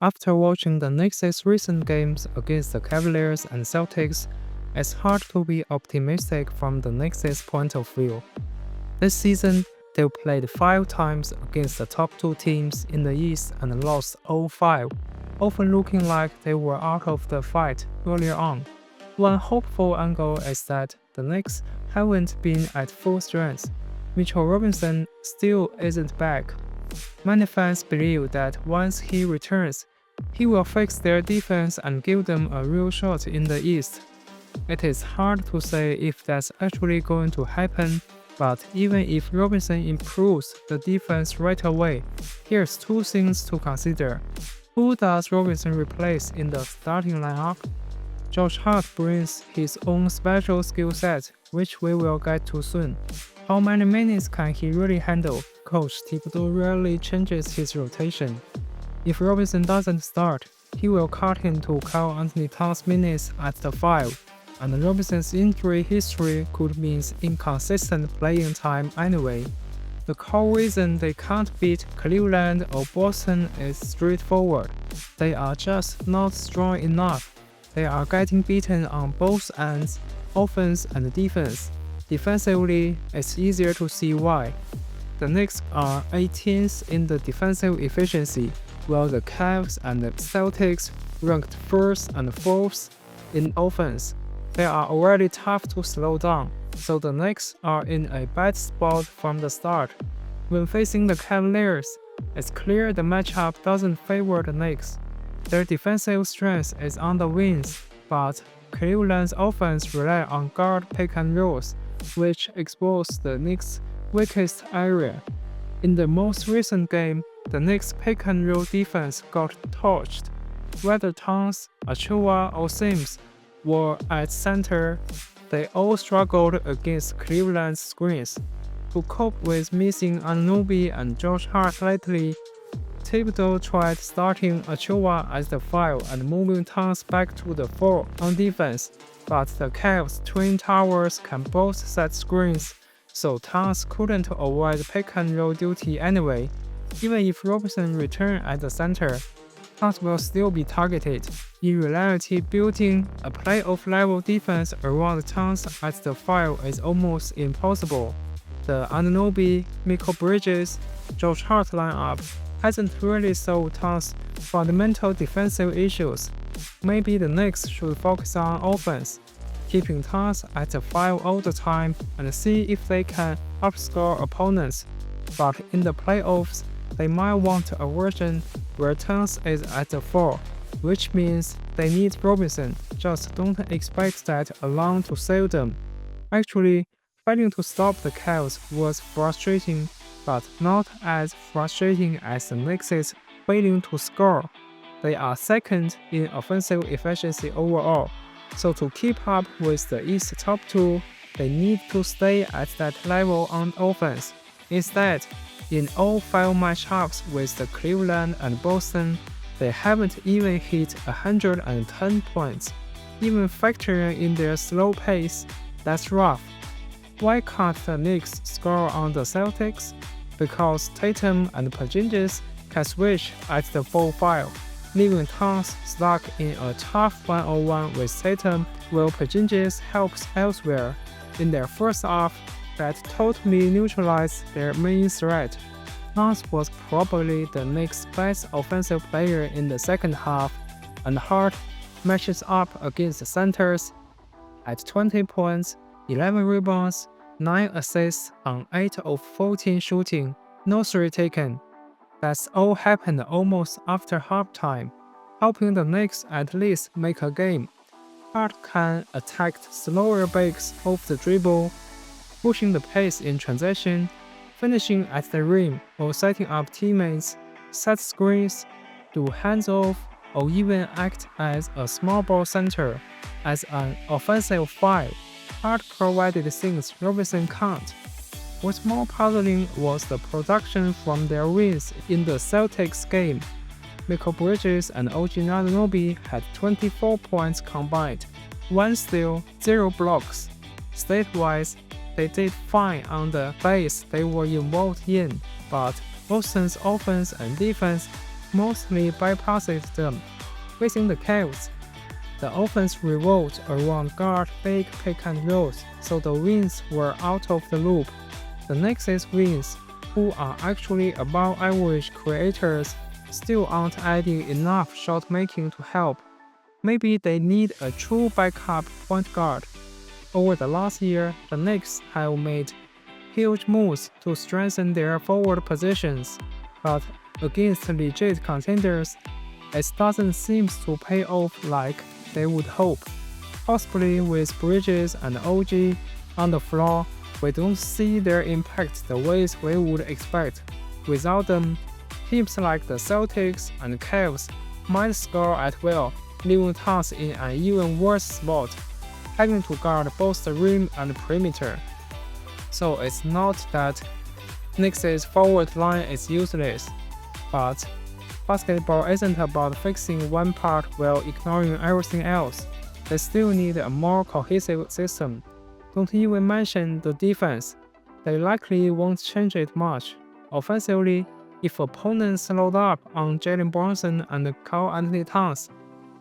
After watching the Knicks' recent games against the Cavaliers and Celtics, it's hard to be optimistic from the Knicks' point of view. This season, they played 5 times against the top 2 teams in the East and lost all 5, often looking like they were out of the fight earlier on. One hopeful angle is that the Knicks haven't been at full strength. Mitchell Robinson still isn't back. Many fans believe that once he returns, he will fix their defense and give them a real shot in the East. It is hard to say if that's actually going to happen, but even if Robinson improves the defense right away, here's 2 things to consider. Who does Robinson replace in the starting lineup? Josh Hart brings his own special skill set, which we will get to soon. How many minutes can he really handle? Coach Thibodeau rarely changes his rotation. If Robinson doesn't start, he will cut into Karl Anthony Towns' minutes at the 5, and Robinson's injury history could mean inconsistent playing time anyway. The core reason they can't beat Cleveland or Boston is straightforward. They are just not strong enough. They are getting beaten on both ends, offense and defense. Defensively, it's easier to see why. The Knicks are 18th in the defensive efficiency, while the Cavs and the Celtics ranked 1st and 4th in offense. They are already tough to slow down, so the Knicks are in a bad spot from the start. When facing the Cavaliers, it's clear the matchup doesn't favor the Knicks. Their defensive strength is on the wings, but Cleveland's offense relies on guard pick and rolls, which expose the Knicks' weakest area. In the most recent game, the Knicks' pick and roll defense got torched. Whether Towns, Achua, or Sims were at center, they all struggled against Cleveland's screens. To cope with missing Anunoby and Josh Hart lately, Thibodeau tried starting Achua as the 5 and moving Towns back to the 4 on defense, but the Cavs' twin towers can both set screens, so Towns couldn't avoid pick-and-roll duty anyway. Even if Robinson returns at the center, Towns will still be targeted. In reality, building a playoff-level defense around Towns at the 5 is almost impossible. The Anunoby, Mikal Bridges, Josh Hart lineup hasn't really solved Towns' fundamental defensive issues. Maybe the Knicks should focus on offense, keeping Towns at the 5 all the time and see if they can outscore opponents. But in the playoffs, they might want a version where Towns is at the 4, which means they need Robinson. Just don't expect that alone to save them. Actually, failing to stop the Cavs was frustrating, but not as frustrating as the Knicks' failing to score. They are 2nd in offensive efficiency overall, so to keep up with the East top 2, they need to stay at that level on offense. Instead, in all 5 matchups with the Cleveland and Boston, they haven't even hit 110 points. Even factoring in their slow pace, that's rough. Why can't the Knicks score on the Celtics? Because Tatum and Porzingis can switch at the 4-5, leaving Towns stuck in a tough 1-on-1 with Tatum while Porzingis helps elsewhere. In their first half, that totally neutralized their main threat. Towns was probably the Knicks' best offensive player in the second half, and Hart matches up against the centers at 20 points, 11 rebounds, 9 assists on 8 of 14 shooting, no 3 taken. That's all happened almost after halftime, helping the Knicks at least make a game. Hart can attack slower bigs off the dribble, pushing the pace in transition, finishing at the rim or setting up teammates, set screens, do hands-off, or even act as a small ball center. As an offensive 5, Hart provided things Robinson can't. What's more puzzling was the production from their wins in the Celtics game. Mikal Bridges and OG Anunoby had 24 points combined, 1 steal, 0 blocks. State-wise, they did fine on the plays they were involved in, but Boston's offense and defense mostly bypasses them. Facing the Cavs, the offense revolved around guard big pick and rolls, so the wins were out of the loop. The Knicks' wins, who are actually above average creators, still aren't adding enough shot making to help. Maybe they need a true backup point guard. Over the last year, the Knicks have made huge moves to strengthen their forward positions, but against legit contenders, it doesn't seem to pay off like they would hope. Possibly with Bridges and OG on the floor, we don't see their impact the ways we would expect. Without them, teams like the Celtics and Cavs might score at will, leaving Towns in an even worse spot, having to guard both the rim and perimeter. So it's not that Knicks' forward line is useless, but basketball isn't about fixing one part while ignoring everything else. They still need a more cohesive system. Don't even mention the defense. They likely won't change it much. Offensively, if opponents load up on Jalen Brunson and Karl-Anthony Towns,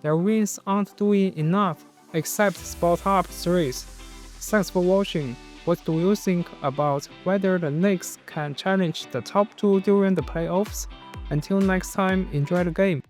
their wins aren't doing enough except spot-up threes. Thanks for watching. What do you think about whether the Knicks can challenge the top two during the playoffs? Until next time, enjoy the game.